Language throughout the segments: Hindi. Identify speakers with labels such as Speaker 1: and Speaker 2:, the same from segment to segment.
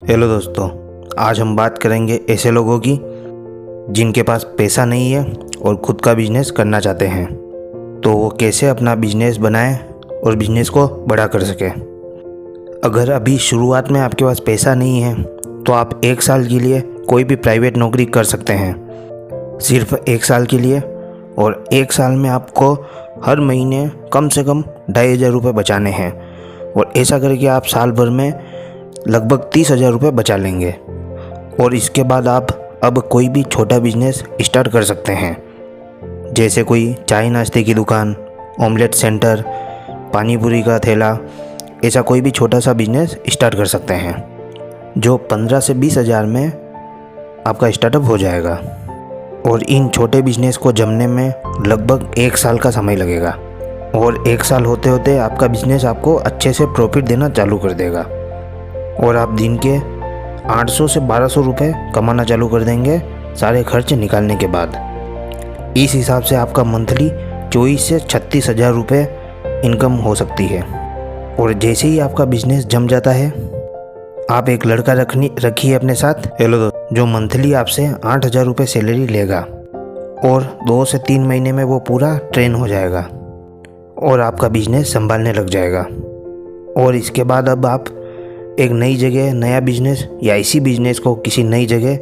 Speaker 1: हेलो दोस्तों, आज हम बात करेंगे ऐसे लोगों की जिनके पास पैसा नहीं है और ख़ुद का बिजनेस करना चाहते हैं। तो वो कैसे अपना बिजनेस बनाएं और बिजनेस को बड़ा कर सकें। अगर अभी शुरुआत में आपके पास पैसा नहीं है तो आप 1 साल के लिए कोई भी प्राइवेट नौकरी कर सकते हैं, सिर्फ 1 साल के लिए। और 1 साल में आपको हर महीने कम से कम 2,500 रुपये बचाने हैं। और ऐसा करके आप साल भर में लगभग 30,000 रुपये बचा लेंगे। और इसके बाद आप अब कोई भी छोटा बिजनेस स्टार्ट कर सकते हैं, जैसे कोई चाय नाश्ते की दुकान, ऑमलेट सेंटर, पानी पूरी का ठेला, ऐसा कोई भी छोटा सा बिजनेस स्टार्ट कर सकते हैं जो 15 से 20,000 में आपका स्टार्टअप हो जाएगा। और इन छोटे बिजनेस को जमने में लगभग 1 साल का समय लगेगा। और 1 साल होते होते आपका बिजनेस आपको अच्छे से प्रॉफिट देना चालू कर देगा और आप दिन के 800 से 1200 रुपये कमाना चालू कर देंगे सारे खर्च निकालने के बाद। इस हिसाब से आपका मंथली 24 से 36,000 रुपये इनकम हो सकती है। और जैसे ही आपका बिजनेस जम जाता है, आप एक लड़का रखिए अपने साथ, हेलो दोस्त, जो मंथली आपसे 8,000 रुपये सैलरी लेगा और 2 से 3 महीने में वो पूरा ट्रेन हो जाएगा और आपका बिजनेस संभालने लग जाएगा। और इसके बाद अब आप एक नई जगह नया बिजनेस या इसी बिजनेस को किसी नई जगह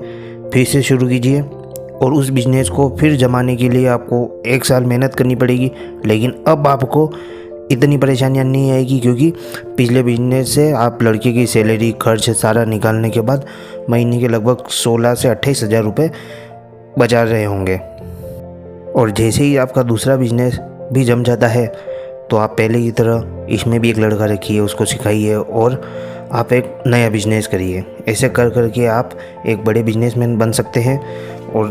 Speaker 1: फिर से शुरू कीजिए। और उस बिजनेस को फिर जमाने के लिए आपको 1 साल मेहनत करनी पड़ेगी, लेकिन अब आपको इतनी परेशानियां नहीं आएगी, क्योंकि पिछले बिजनेस से आप लड़के की सैलरी खर्च सारा निकालने के बाद महीने के लगभग 16 से 28,000 रुपये बचा रहे होंगे। और जैसे ही आपका दूसरा बिजनेस भी जम जाता है तो आप पहले की तरह इसमें भी एक लड़का रखिए, उसको सिखाइए और आप एक नया बिजनेस करिए। ऐसे कर करके आप एक बड़े बिजनेसमैन बन सकते हैं। और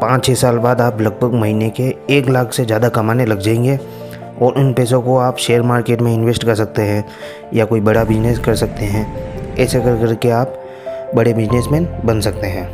Speaker 1: 5-6 साल बाद आप लगभग महीने के 1 लाख से ज़्यादा कमाने लग जाएंगे। और उन पैसों को आप शेयर मार्केट में इन्वेस्ट कर सकते हैं या कोई बड़ा बिजनेस कर सकते हैं। ऐसे कर करके आप बड़े बिजनेसमैन बन सकते हैं।